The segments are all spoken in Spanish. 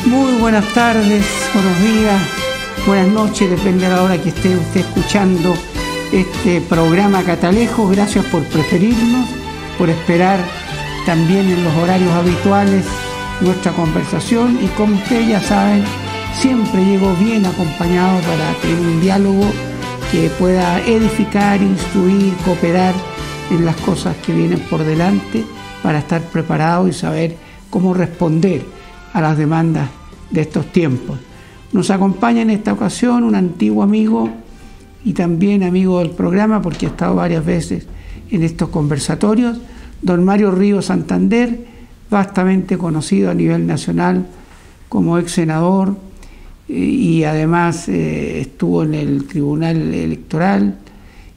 Muy buenas tardes, buenos días, buenas noches, depende de la hora que esté usted escuchando este programa Catalejos. Gracias por preferirnos, por esperar también en los horarios habituales nuestra conversación, y como ustedes ya saben, siempre llego bien acompañado para tener un diálogo que pueda edificar, instruir, cooperar en las cosas que vienen por delante, para estar preparado y saber cómo responder a las demandas de estos tiempos. Nos acompaña en esta ocasión un antiguo amigo y también amigo del programa, porque ha estado varias veces en estos conversatorios, don Mario Ríos Santander, vastamente conocido a nivel nacional como ex senador, y además estuvo en el Tribunal Electoral,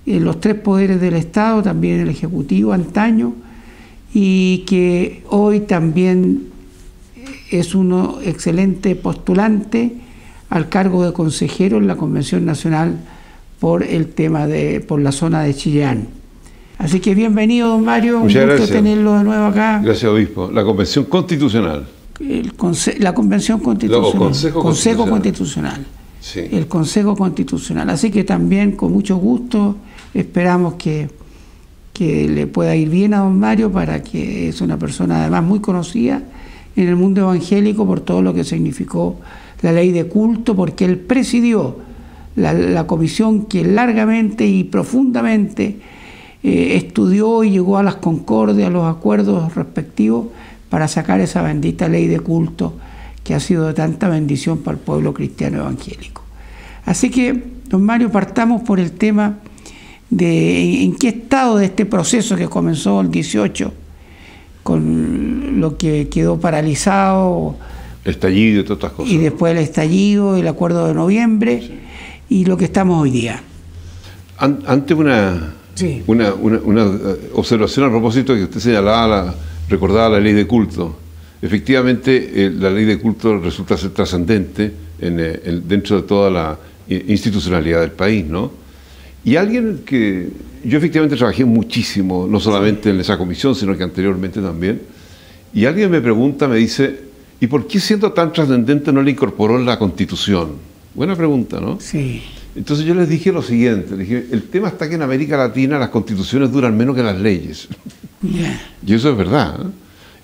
en los tres poderes del Estado, también en el Ejecutivo antaño, y que hoy también es un excelente postulante al cargo de consejero en la Convención Nacional por la zona de Chillán. Así que bienvenido, don Mario. Muchas gracias. Un gusto tenerlo de nuevo acá. Gracias, obispo. La Convención Constitucional. La Convención Constitucional. Consejo Constitucional. Sí. El Consejo Constitucional. Así que también con mucho gusto esperamos que le pueda ir bien a don Mario, para que es una persona además muy conocida en el mundo evangélico por todo lo que significó la ley de culto, porque él presidió la comisión que largamente y profundamente estudió y llegó a las concordias, a los acuerdos respectivos para sacar esa bendita ley de culto que ha sido de tanta bendición para el pueblo cristiano evangélico. Así que, don Mario, partamos por el tema de en qué estado de este proceso que comenzó el 18, con lo que quedó paralizado, estallido y todas estas cosas, y después el estallido, el acuerdo de noviembre, sí, y lo que estamos hoy día. Ante una observación a propósito que usted señalaba, recordaba la ley de culto. Efectivamente, la ley de culto resulta ser trascendente dentro de toda la institucionalidad del país, ¿no? Y alguien que yo efectivamente trabajé muchísimo, no solamente en esa comisión, sino que anteriormente también, y alguien me pregunta, me dice, ¿y por qué, siendo tan trascendente, no le incorporó en la Constitución? Buena pregunta, ¿no? Sí. Entonces yo les dije lo siguiente, les dije, el tema está que en América Latina las constituciones duran menos que las leyes. Yeah. Y eso es verdad,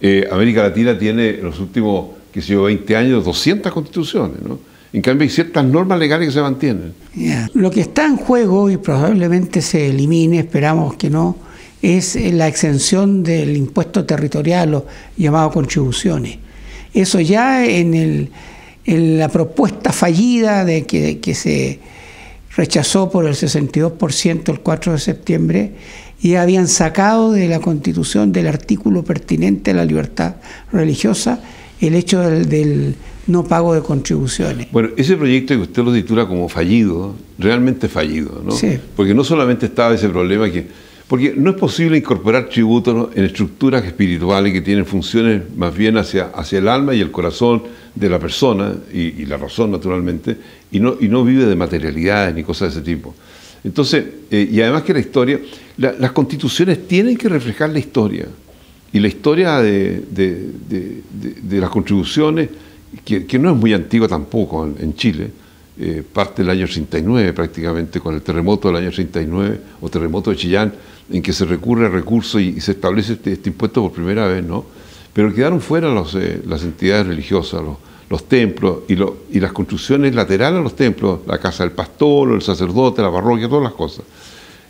¿eh? América Latina tiene en los últimos, 20 años, 200 constituciones, ¿no? En cambio hay ciertas normas legales que se mantienen. Yeah. Lo que está en juego, y probablemente se elimine, esperamos que no, es la exención del impuesto territorial, o llamado contribuciones. Eso ya en la propuesta fallida de que se rechazó por el 62% el 4 de septiembre, y habían sacado de la Constitución, del artículo pertinente a la libertad religiosa, el hecho del no pago de contribuciones. Bueno, ese proyecto que usted lo titula como fallido, realmente fallido, ¿no? Sí. Porque no solamente estaba ese problema porque no es posible incorporar tributos, ¿no?, en estructuras espirituales que tienen funciones más bien hacia el alma y el corazón de la persona, y la razón, naturalmente, y no vive de materialidades ni cosas de ese tipo. Entonces, y además que la historia, las constituciones tienen que reflejar la historia, y la historia de las contribuciones, que no es muy antigua tampoco en Chile, parte del año 39 prácticamente, con el terremoto del año 39, o terremoto de Chillán, en que se recurre a recursos y se establece este impuesto por primera vez, ¿no? Pero quedaron fuera las entidades religiosas, los templos y las construcciones laterales a los templos, la casa del pastor, el sacerdote, la parroquia, todas las cosas.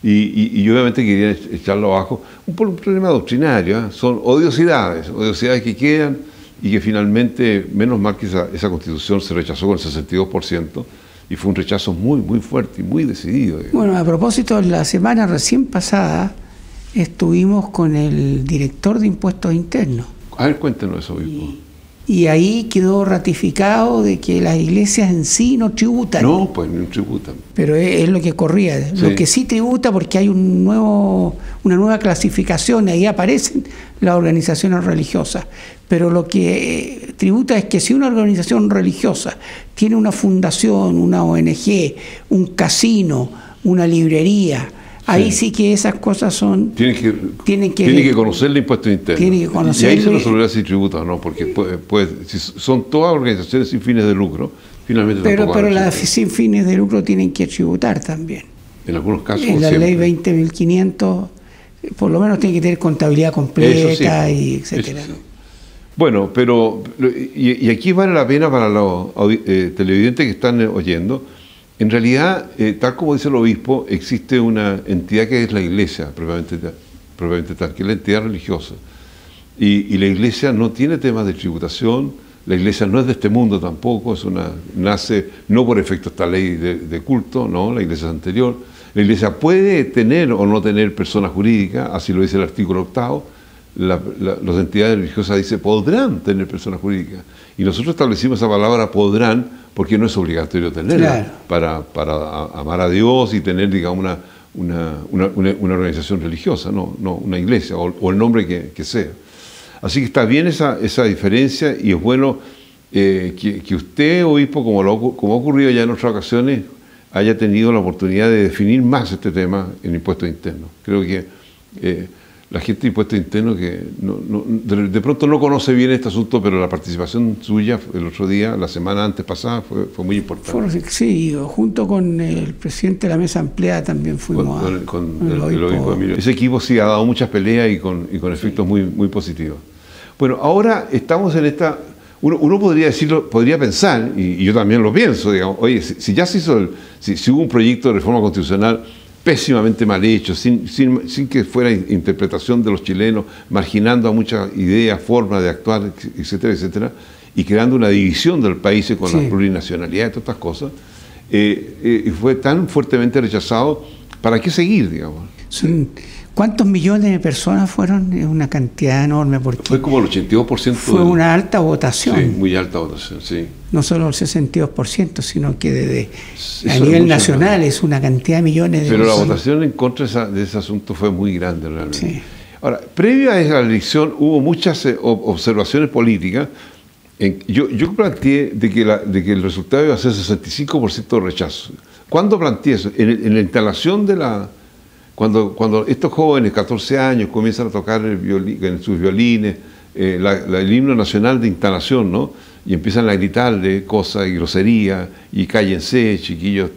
Y obviamente querían echarlo abajo, por un problema doctrinario, ¿eh? Son odiosidades que quedan, y que finalmente, menos mal que esa constitución se rechazó con el 62%, y fue un rechazo muy, muy fuerte y muy decidido. Bueno, a propósito, la semana recién pasada estuvimos con el director de Impuestos Internos. A ver, cuéntenos eso, obispo. Y ahí quedó ratificado de que las iglesias en sí no tributan. No, pues no tributan. Pero es lo que corría. Sí. Lo que sí tributa, porque hay una nueva clasificación, ahí aparecen las organizaciones religiosas. Pero lo que tributa es que si una organización religiosa tiene una fundación, una ONG, un casino, una librería, Ahí sí que esas cosas son... Tienen que conocer el impuesto interno. Tienen que conocerlo. Y ahí se resolverá si tributa o no, porque si son todas organizaciones sin fines de lucro, finalmente... Pero las sin fines de lucro tienen que tributar también. En algunos casos en la siempre. ley 20.500, por lo menos tiene que tener contabilidad completa, y etcétera. Sí. Bueno, pero... Y aquí vale la pena para los televidentes que están oyendo. En realidad, tal como dice el obispo, existe una entidad que es la Iglesia, propiamente tal, que es la entidad religiosa. Y la Iglesia no tiene temas de tributación, la Iglesia no es de este mundo tampoco, nace no por efecto de esta ley de culto, no, la Iglesia es anterior. La Iglesia puede tener o no tener persona jurídica, así lo dice el artículo 8º. Las entidades religiosas dicen podrán tener personas jurídicas. Y nosotros establecimos esa palabra podrán porque no es obligatorio tenerla, claro, para amar a Dios y tener, digamos, una organización religiosa, no una iglesia o el nombre que sea. Así que está bien esa diferencia y es bueno que usted, obispo, como ha ocurrido ya en otras ocasiones, haya tenido la oportunidad de definir más este tema en impuestos internos. Creo que la gente de impuestos internos que de pronto no conoce bien este asunto, pero la participación suya el otro día, la semana antes pasada, fue muy importante. Sí, junto con el presidente de la mesa ampliada también fuimos con el obispo Emilio. Ese equipo sí ha dado muchas peleas y con efectos muy positivos. Bueno, ahora estamos en esta... Uno podría decirlo, podría pensar, y yo también lo pienso, digamos, oye, si ya se hizo, si hubo un proyecto de reforma constitucional pésimamente mal hecho, sin que fuera interpretación de los chilenos, marginando a muchas ideas, formas de actuar, etcétera, etcétera, y creando una división del país con la plurinacionalidad y todas estas cosas, y fue tan fuertemente rechazado, ¿para qué seguir, digamos? ¿Cuántos millones de personas fueron? Es una cantidad enorme. Porque fue como el 82%. Fue una alta votación. Sí, muy alta votación, sí. No solo el 62%, sino que a nivel nacional es una cantidad de millones de personas. Pero la votación en contra de ese asunto fue muy grande realmente. Sí. Ahora, previo a esa elección hubo muchas observaciones políticas. Yo planteé de que el resultado iba a ser 65% de rechazo. ¿Cuándo planteé eso? En la instalación de la... Cuando estos jóvenes, 14 años, comienzan a tocar en sus violines, el himno nacional de instalación, ¿no? Y empiezan a gritarle cosas y groserías, y cállense, chiquillos,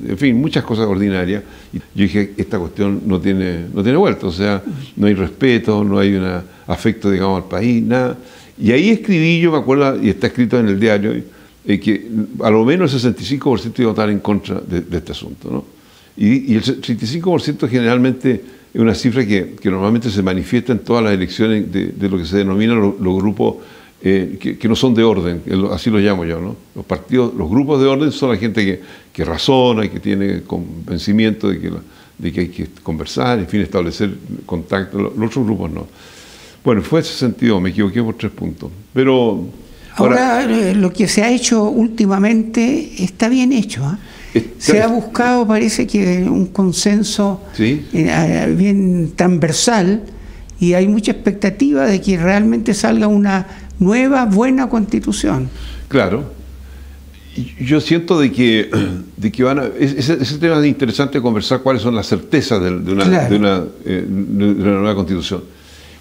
en fin, muchas cosas ordinarias. Y yo dije, esta cuestión no tiene vuelta, o sea, no hay respeto, no hay un afecto, digamos, al país, nada. Y ahí escribí, yo me acuerdo, y está escrito en el diario, que a lo menos el 65% iba a votar en contra de este asunto, ¿no? Y el 35% generalmente es una cifra que normalmente se manifiesta en todas las elecciones de lo que se denominan los grupos que no son de orden, así lo llamo yo, ¿no? Los grupos de orden son la gente que razona y que tiene convencimiento de que hay que conversar, en fin, establecer contacto. Los otros grupos no. Bueno, fue ese sentido, me equivoqué por 3 puntos. Pero ahora lo que se ha hecho últimamente está bien hecho, ¿eh? Se ha buscado, parece que un consenso bien transversal, y hay mucha expectativa de que realmente salga una nueva, buena constitución. Claro. Yo siento de que ese tema es interesante conversar cuáles son las certezas de una nueva constitución.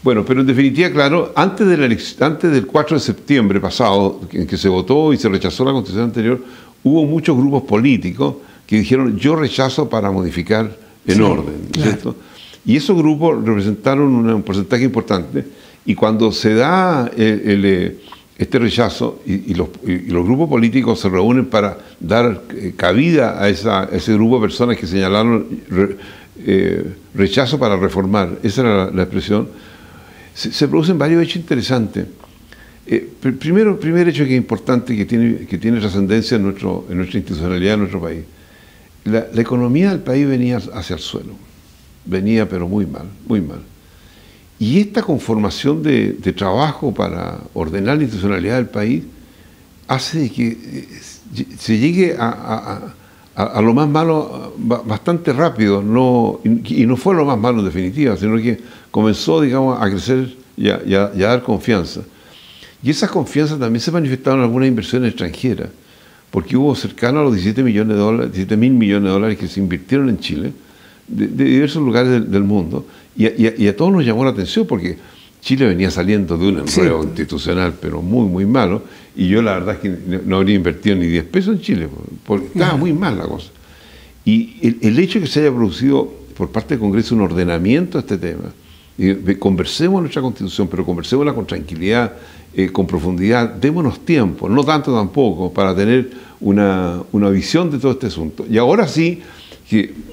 Bueno, pero en definitiva, claro, antes del 4 de septiembre pasado, en que se votó y se rechazó la constitución anterior, hubo muchos grupos políticos que dijeron yo rechazo para modificar en orden, ¿cierto? Y esos grupos representaron un porcentaje importante, y cuando se da este rechazo y los grupos políticos se reúnen para dar cabida a ese grupo de personas que señalaron rechazo para reformar, esa era la expresión, se producen varios hechos interesantes. Primer hecho que es importante, que tiene trascendencia en nuestra institucionalidad, en nuestro país. La economía del país venía hacia el suelo, venía pero muy mal, muy mal. Y esta conformación de trabajo para ordenar la institucionalidad del país hace que se llegue a lo más malo bastante rápido, y no fue lo más malo en definitiva, sino que comenzó, digamos, a crecer y a dar confianza. Y esa confianza también se manifestaron en algunas inversiones extranjeras, porque hubo cercano a los 17 mil millones de dólares que se invirtieron en Chile, de diversos lugares del mundo, y a todos nos llamó la atención porque Chile venía saliendo de un enredo institucional, pero muy, muy malo, y yo la verdad es que no habría invertido ni 10 pesos en Chile, porque estaba muy mal la cosa. Y el hecho de que se haya producido por parte del Congreso un ordenamiento a este tema, conversemos nuestra Constitución, pero conversémosla con tranquilidad, con profundidad, démonos tiempo, no tanto tampoco, para tener una visión de todo este asunto. Y ahora sí...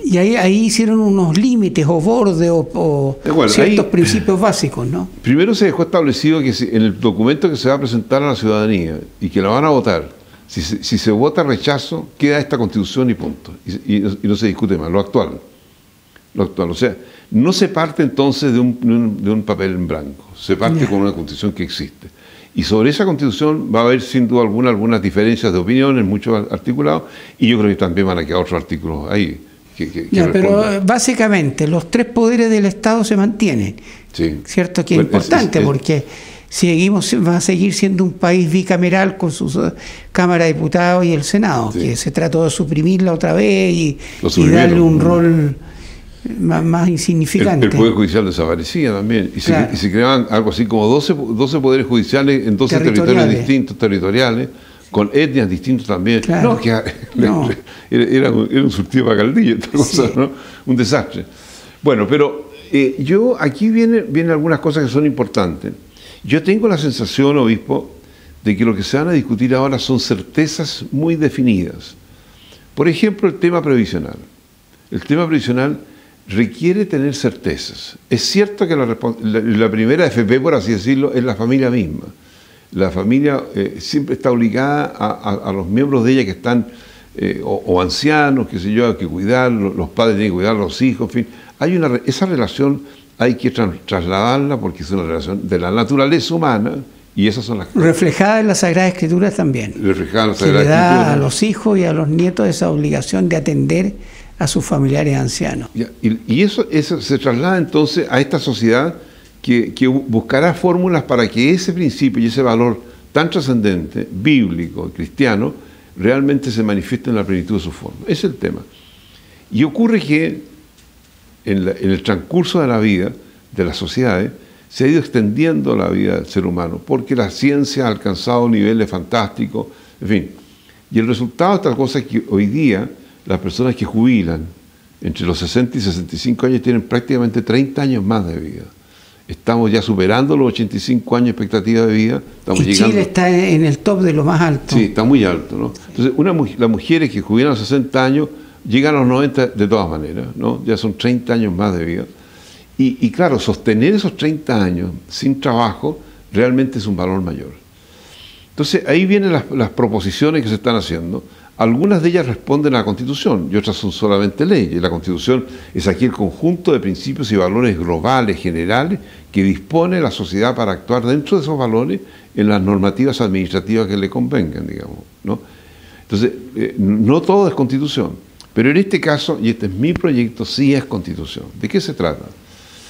Y ahí hicieron unos límites o bordes o ciertos principios básicos, ¿no? Primero se dejó establecido que en el documento que se va a presentar a la ciudadanía y que la van a votar, si se vota rechazo, queda esta Constitución y punto. Y no se discute más, lo actual. O sea, no se parte entonces de un papel en blanco, se parte con una Constitución que existe. Y sobre esa Constitución va a haber sin duda alguna algunas diferencias de opinión en muchos articulados, y yo creo que también van a quedar otros artículos ahí. Pero básicamente los 3 poderes del Estado se mantienen, sí. ¿Cierto? Que es importante porque va a seguir siendo un país bicameral con su Cámara de Diputados y el Senado, sí. Que se trató de suprimirla otra vez y darle un rol más insignificante. El Poder Judicial desaparecía también, y se creaban algo así como 12 poderes judiciales en 12 territorios distintos, territoriales, con etnias distintas también. Claro. Era un surtido para caldillo, esta cosa, ¿no? Un desastre. Bueno, pero aquí vienen algunas cosas que son importantes. Yo tengo la sensación, obispo, de que lo que se van a discutir ahora son certezas muy definidas. Por ejemplo, el tema previsional. El tema previsional requiere tener certezas. Es cierto que la primera FP, por así decirlo, es la familia misma. La familia siempre está obligada a los miembros de ella que están o ancianos, qué sé yo, hay que cuidar, los padres tienen que cuidar a los hijos, en fin. Esa relación hay que trasladarla porque es una relación de la naturaleza humana, y esas son las cosas. Reflejada en la Sagrada Escritura también. Reflejada en la Sagrada Escritura. Que le da a los hijos y a los nietos esa obligación de atender a sus familiares ancianos. Y eso se traslada entonces a esta sociedad que buscará fórmulas para que ese principio y ese valor tan trascendente, bíblico, cristiano, realmente se manifieste en la plenitud de su forma. Ese es el tema. Y ocurre que en el transcurso de la vida de las sociedades se ha ido extendiendo la vida del ser humano, porque la ciencia ha alcanzado niveles fantásticos, en fin. Y el resultado de esta cosa es que hoy día las personas que jubilan entre los 60 y 65 años tienen prácticamente 30 años más de vida. Estamos ya superando los 85 años de expectativa de vida. Chile está en el top de lo más alto. Sí, está muy alto, ¿no? Entonces, las mujeres que jubilan a los 60 años llegan a los 90 de todas maneras, ¿no? Ya son 30 años más de vida. Y claro, sostener esos 30 años sin trabajo realmente es un valor mayor. Entonces, ahí vienen las proposiciones que se están haciendo. Algunas de ellas responden a la Constitución y otras son solamente leyes. La Constitución es aquí el conjunto de principios y valores globales, generales, que dispone la sociedad para actuar dentro de esos valores en las normativas administrativas que le convengan, digamos, ¿no? Entonces, no todo es Constitución, pero en este caso, y este es mi proyecto, sí es Constitución. ¿De qué se trata?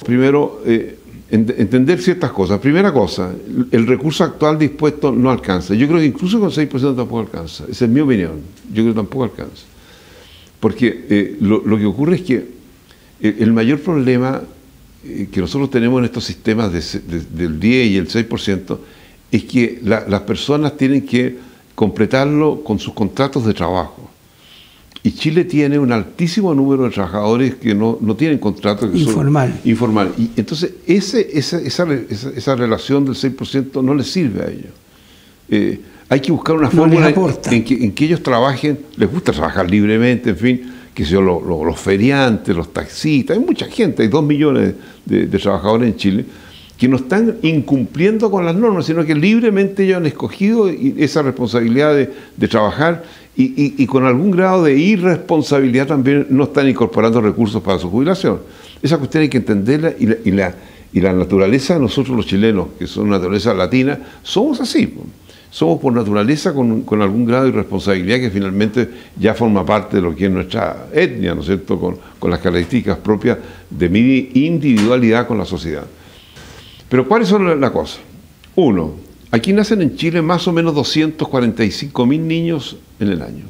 Primero, entender ciertas cosas. Primera cosa, el recurso actual dispuesto no alcanza. Yo creo que incluso con 6% tampoco alcanza. Esa es mi opinión. Yo creo que tampoco alcanza. Porque lo que ocurre es que el mayor problema que nosotros tenemos en estos sistemas del 10 y el 6% es que las personas tienen que completarlo con sus contratos de trabajo. Y Chile tiene un altísimo número de trabajadores que no tienen contrato. Informal. Y entonces esa relación del 6% no les sirve a ellos. Hay que buscar una fórmula en que ellos trabajen, les gusta trabajar libremente, en fin, que son los feriantes, los taxistas, hay mucha gente, hay 2 millones de trabajadores en Chile que no están incumpliendo con las normas, sino que libremente ellos han escogido esa responsabilidad de trabajar y con algún grado de irresponsabilidad también no están incorporando recursos para su jubilación. Esa cuestión hay que entenderla y la naturaleza de nosotros los chilenos, que son una naturaleza latina, somos así. Somos por naturaleza con algún grado de irresponsabilidad que finalmente ya forma parte de lo que es nuestra etnia, ¿no es cierto?, con las características propias de mi individualidad con la sociedad. Pero ¿cuáles son las cosas? Uno, aquí nacen en Chile más o menos 245.000 niños en el año.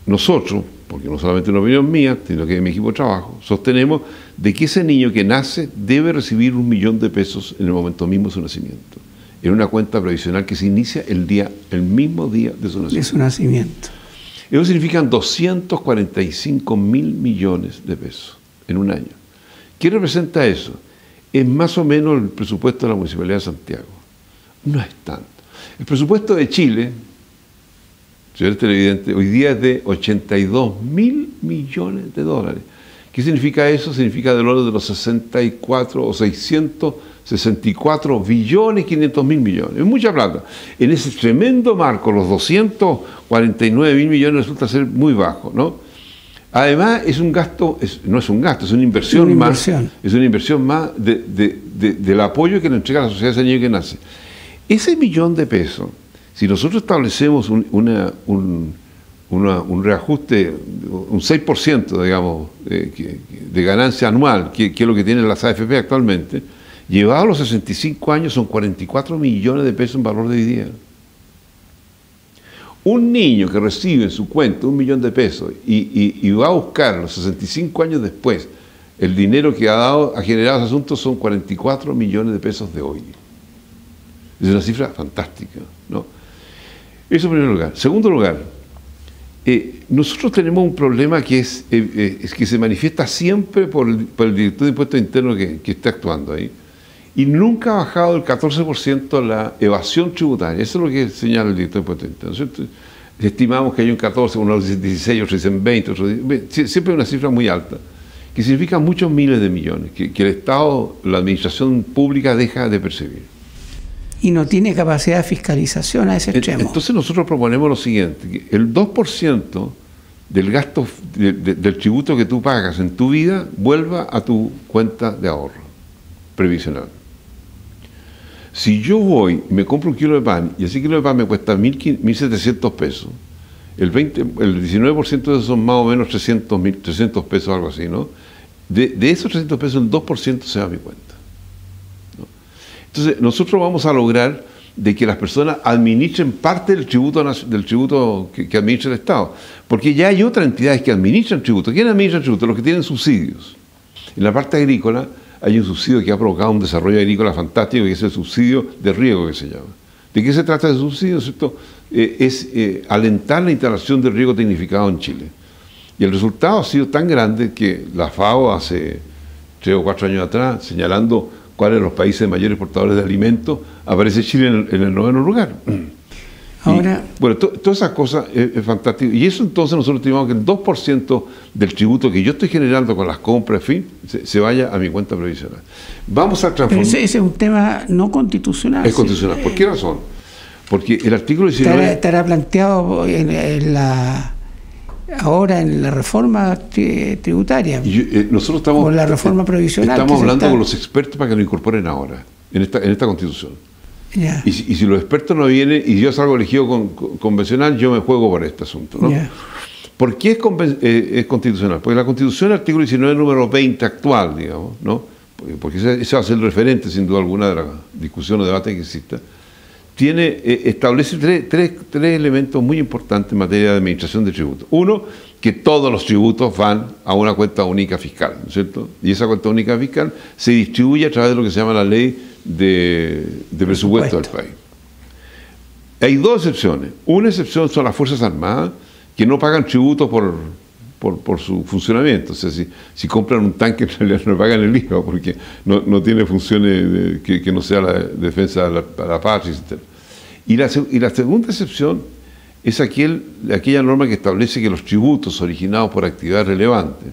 Nosotros, porque no solamente una opinión mía, sino que de mi equipo de trabajo, sostenemos de que ese niño que nace debe recibir 1 millón de pesos en el momento mismo de su nacimiento, en una cuenta previsional que se inicia el mismo día de su nacimiento. Eso significa 245.000 millones de pesos en un año. ¿Qué representa eso? Es más o menos el presupuesto de la Municipalidad de Santiago. No es tanto. El presupuesto de Chile, señor televidente, hoy día es de 82.000 millones de dólares. ¿Qué significa eso? Significa del orden de los 64 o 664 billones 500 mil millones. Es mucha plata. En ese tremendo marco, los 249.000 millones resulta ser muy bajo, ¿no? Además, es un gasto, no es un gasto, es una inversión más. Es una inversión más del apoyo que le entrega la sociedad a ese niño que nace. Ese millón de pesos, si nosotros establecemos un reajuste, un 6%, digamos, de ganancia anual, que es lo que tienen las AFP actualmente, llevado a los 65 años son 44 millones de pesos en valor de hoy día. Un niño que recibe en su cuenta 1 millón de pesos y va a buscar los 65 años después, el dinero que ha generado ese asunto son 44 millones de pesos de hoy. Es una cifra fantástica, ¿no? Eso en primer lugar. Segundo lugar, nosotros tenemos un problema que es que se manifiesta siempre por el director de impuestos internos que está actuando ahí. Y nunca ha bajado el 14% la evasión tributaria. Eso es lo que señala el director de impuestos internos, ¿cierto? Estimamos que hay un 14, unos dicen 16, otros dicen 20, otros dicen, siempre una cifra muy alta, que significa muchos miles de millones, que el Estado, la administración pública deja de percibir. Y no tiene capacidad de fiscalización a ese extremo. Entonces nosotros proponemos lo siguiente, que el 2% del gasto, del tributo que tú pagas en tu vida, vuelva a tu cuenta de ahorro previsional. Si yo voy y me compro 1 kilo de pan, y ese kilo de pan me cuesta 1.700 pesos, el 19% de eso son más o menos 300 pesos, algo así, ¿no? De esos 300 pesos, el 2% se va a mi cuenta, ¿no? Entonces, nosotros vamos a lograr de que las personas administren parte del tributo que administra el Estado, porque ya hay otras entidades que administran tributo. ¿Quién administra tributo? Los que tienen subsidios. En la parte agrícola hay un subsidio que ha provocado un desarrollo agrícola fantástico, que es el subsidio de riego, que se llama. ¿De qué se trata ese subsidio? ¿Cierto? Es alentar la instalación de riego tecnificado en Chile. Y el resultado ha sido tan grande que la FAO hace 3 o 4 años atrás, señalando cuáles son los países mayores exportadores de alimentos, aparece Chile en el 9º lugar. Ahora, bueno, todas esas cosas es fantástico. Y eso entonces nosotros estimamos que el 2% del tributo que yo estoy generando con las compras, en fin, se vaya a mi cuenta previsional. Vamos a transformar... Pero ese es un tema no constitucional. Es constitucional. ¿Por qué razón? Porque el artículo 19... Estará planteado ahora en la reforma tributaria. Nosotros estamos... O la reforma previsional. Estamos hablando con los expertos para que lo incorporen ahora, en esta Constitución. Yeah. Y si los expertos no vienen y yo salgo elegido convencional, yo me juego por este asunto, ¿no? Yeah. ¿Por qué es constitucional? Porque la Constitución, el artículo 19, número 20 actual, digamos, ¿no? Porque ese va a ser el referente, sin duda alguna, de la discusión o debate que exista, establece tres elementos muy importantes en materia de administración de tributos. Uno, que todos los tributos van a una cuenta única fiscal, ¿no es cierto? Y esa cuenta única fiscal se distribuye a través de lo que se llama la ley de presupuesto del país. Hay 2 excepciones. Una excepción son las Fuerzas Armadas, que no pagan tributo por su funcionamiento. O sea, si compran un tanque, en realidad no pagan el IVA, porque no tiene funciones que no sea la defensa de la patria, etc. Y la segunda excepción es aquella norma que establece que los tributos originados por actividad relevante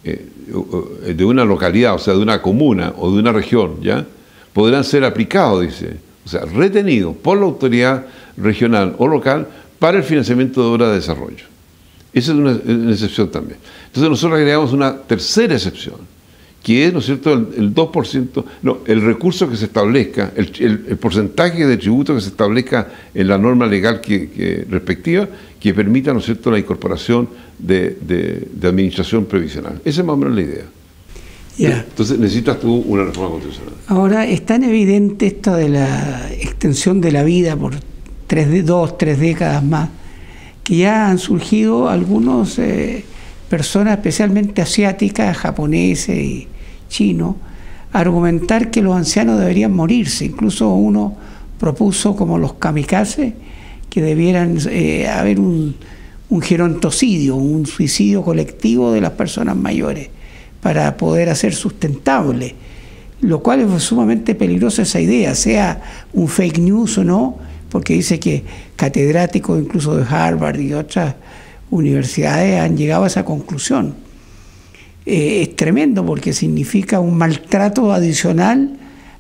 de una localidad, o sea, de una comuna o de una región, ¿ya?, podrán ser aplicados, dice, o sea, retenidos por la autoridad regional o local para el financiamiento de obras de desarrollo. Esa es una excepción también. Entonces nosotros agregamos una tercera excepción, que es, ¿no es cierto?, el 2%, no, el recurso que se establezca, el porcentaje de tributo que se establezca en la norma legal respectiva, que permita, ¿no es cierto?, la incorporación de administración previsional. Esa es más o menos la idea. Yeah. Entonces necesitas tú una reforma constitucional. Ahora, es tan evidente esto de la extensión de la vida por 2 o 3 décadas más, que ya han surgido algunas personas, especialmente asiáticas, japoneses y chinos, a argumentar que los ancianos deberían morirse. Incluso uno propuso, como los kamikazes, que debieran haber un gerontocidio, un suicidio colectivo de las personas mayores para poder hacer sustentable, lo cual es sumamente peligrosa esa idea, sea un fake news o no, porque dice que catedráticos incluso de Harvard y otras universidades han llegado a esa conclusión. Es tremendo porque significa un maltrato adicional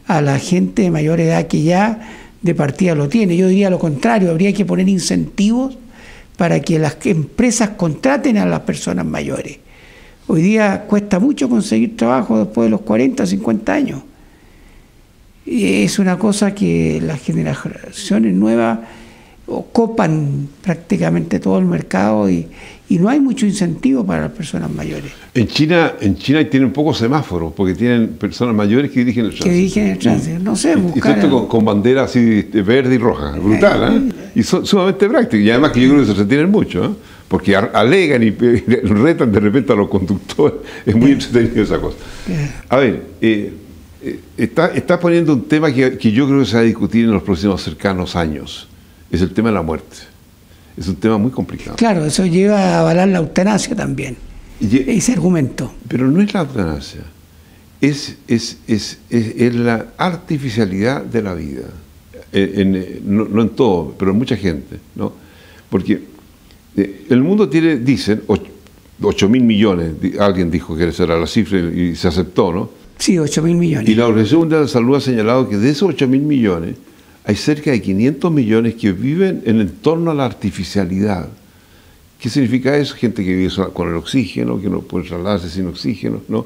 a la gente de mayor edad que ya de partida lo tiene. Yo diría lo contrario, habría que poner incentivos para que las empresas contraten a las personas mayores. Hoy día cuesta mucho conseguir trabajo después de los 40, 50 años. Y es una cosa que las generaciones nuevas ocupan prácticamente todo el mercado y no hay mucho incentivo para las personas mayores. En China tienen pocos semáforos porque tienen personas mayores que dirigen el tránsito. No sé, buscar... Y con bandera así de verde y roja, brutal, ¿eh? Y son sumamente prácticos. Y además que yo creo que se retienen mucho, ¿eh? Porque alegan y retan de repente a los conductores. Es muy entretenido esa cosa. A ver, está poniendo un tema que yo creo que se va a discutir en los próximos cercanos años. Es el tema de la muerte. Es un tema muy complicado. Claro, eso lleva a avalar la eutanasia también, ese argumento. Pero no es la eutanasia, es la artificialidad de la vida. No en todo, pero en mucha gente, ¿no? Porque el mundo tiene, dicen, 8.000 millones, alguien dijo que esa era la cifra y se aceptó, ¿no? Sí, 8.000 millones. Y la Organización Mundial de la Salud ha señalado que de esos 8.000 millones, hay cerca de 500 millones que viven en torno a la artificialidad. ¿Qué significa eso? Gente que vive con el oxígeno, que no puede trasladarse sin oxígeno, ¿no?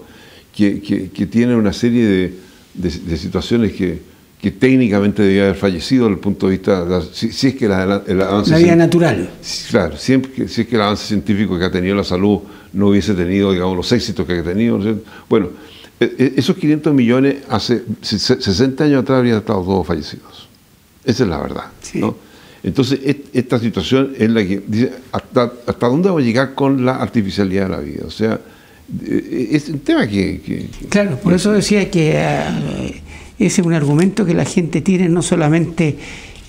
Que tiene una serie de situaciones que técnicamente debía haber fallecido desde el punto de vista, si es que el avance... La vida natural. Claro, si es que el avance científico que ha tenido la salud no hubiese tenido, digamos, los éxitos que ha tenido, ¿no? Bueno, esos 500 millones hace 60 años atrás habrían estado todos fallecidos. Esa es la verdad, sí. ¿No? Entonces, esta situación es la que dice, ¿hasta dónde vamos a llegar con la artificialidad de la vida? O sea, es un tema que claro, por eso decía que ese es un argumento que la gente tiene, no solamente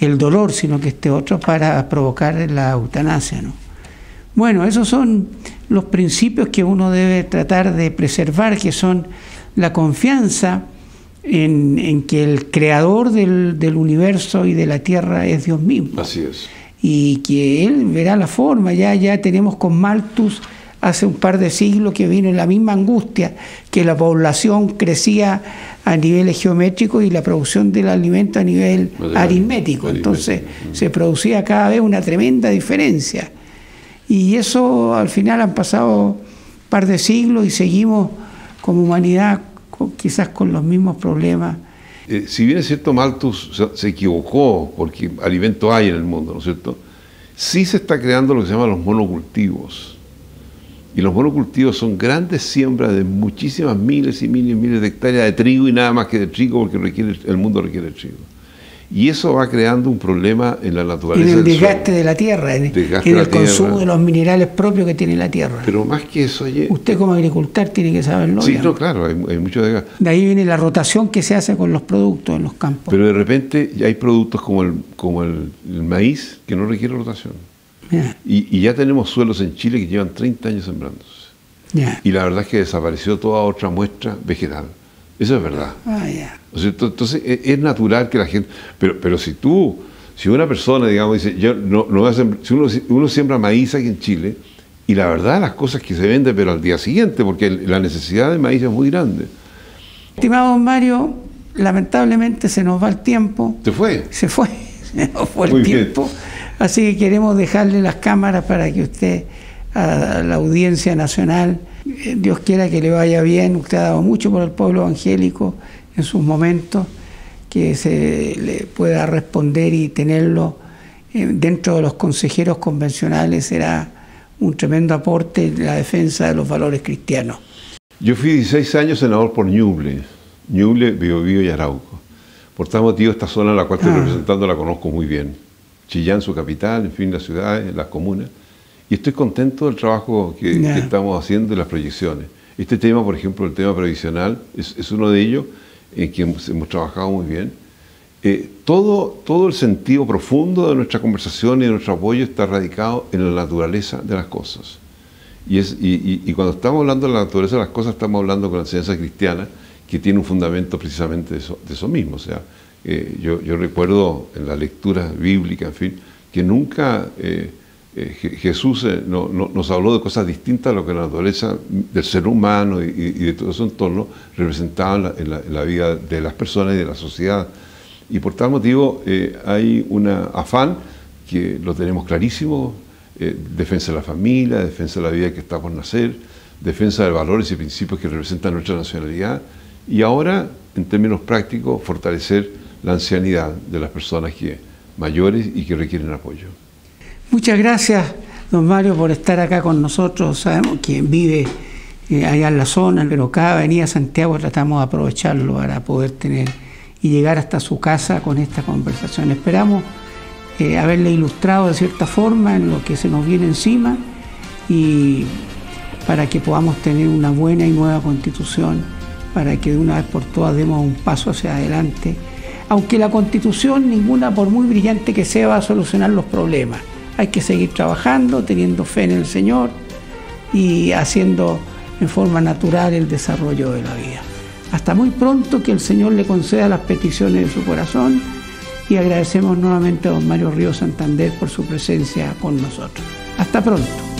el dolor, sino que otro para provocar la eutanasia, ¿no? Bueno, esos son los principios que uno debe tratar de preservar, que son la confianza en que el creador del universo y de la tierra es Dios mismo. Así es. Y que Él verá la forma. Ya tenemos con Malthus hace un par de siglos que vino en la misma angustia, que la población crecía a niveles geométricos y la producción del alimento a nivel aritmético. Entonces se producía cada vez una tremenda diferencia. Y eso al final han pasado un par de siglos y seguimos como humanidad quizás con los mismos problemas. Si bien es cierto, Malthus se equivocó, porque alimento hay en el mundo, ¿no es cierto? Sí se está creando lo que se llama los monocultivos. Y los monocultivos son grandes siembras de muchísimas miles y miles de hectáreas de trigo y nada más que de trigo, porque el mundo requiere trigo. Y eso va creando un problema en la naturaleza. En el desgaste de la tierra, en el consumo de los minerales propios que tiene la tierra. Pero más que eso... Usted como agricultor tiene que saberlo. Sí, no, claro, hay mucho desgaste. De ahí viene la rotación que se hace con los productos en los campos. Pero de repente ya hay productos como el maíz que no requiere rotación. Y ya tenemos suelos en Chile que llevan 30 años sembrándose. Y la verdad es que desapareció toda otra muestra vegetal. Eso es verdad. O sea, entonces es natural que la gente... Pero si una persona, digamos, dice, yo no voy a sembrar, si uno siembra maíz aquí en Chile, y la verdad las cosas que se venden, pero al día siguiente, porque la necesidad de maíz es muy grande. Estimado don Mario, lamentablemente se nos va el tiempo. ¿Se fue? Se nos fue el tiempo. Así que queremos dejarle las cámaras para que usted, a la audiencia nacional, Dios quiera que le vaya bien. Usted ha dado mucho por el pueblo evangélico en sus momentos, que se le pueda responder y tenerlo dentro de los consejeros convencionales será un tremendo aporte en la defensa de los valores cristianos. Yo fui 16 años senador por Ñuble, Biobío y Arauco. Por tal motivo, esta zona a la cual estoy representando la conozco muy bien. Chillán, su capital, en fin, las ciudades, las comunas. Y estoy contento del trabajo que estamos haciendo y las proyecciones. Este tema, por ejemplo, el tema previsional, es uno de ellos en que hemos trabajado muy bien. Todo el sentido profundo de nuestra conversación y de nuestro apoyo está radicado en la naturaleza de las cosas. Y cuando estamos hablando de la naturaleza de las cosas, estamos hablando con la enseñanza cristiana, que tiene un fundamento precisamente de eso mismo. O sea, yo recuerdo en la lectura bíblica, en fin, que nunca Jesús nos habló de cosas distintas a lo que la naturaleza del ser humano y de todo su entorno representaba en la vida de las personas y de la sociedad. Y por tal motivo hay un afán que lo tenemos clarísimo, defensa de la familia, defensa de la vida que está por nacer, defensa de valores y principios que representan nuestra nacionalidad, y ahora, en términos prácticos, fortalecer la ancianidad de las personas mayores y que requieren apoyo. Muchas gracias, don Mario, por estar acá con nosotros. Sabemos que vive allá en la zona, pero cada venida a Santiago tratamos de aprovecharlo para poder tener y llegar hasta su casa con esta conversación. Esperamos haberle ilustrado de cierta forma en lo que se nos viene encima y para que podamos tener una buena y nueva Constitución, para que de una vez por todas demos un paso hacia adelante. Aunque la Constitución, ninguna, por muy brillante que sea, va a solucionar los problemas. Hay que seguir trabajando, teniendo fe en el Señor y haciendo en forma natural el desarrollo de la vida. Hasta muy pronto, que el Señor le conceda las peticiones de su corazón, y agradecemos nuevamente a don Mario Ríos Santander por su presencia con nosotros. Hasta pronto.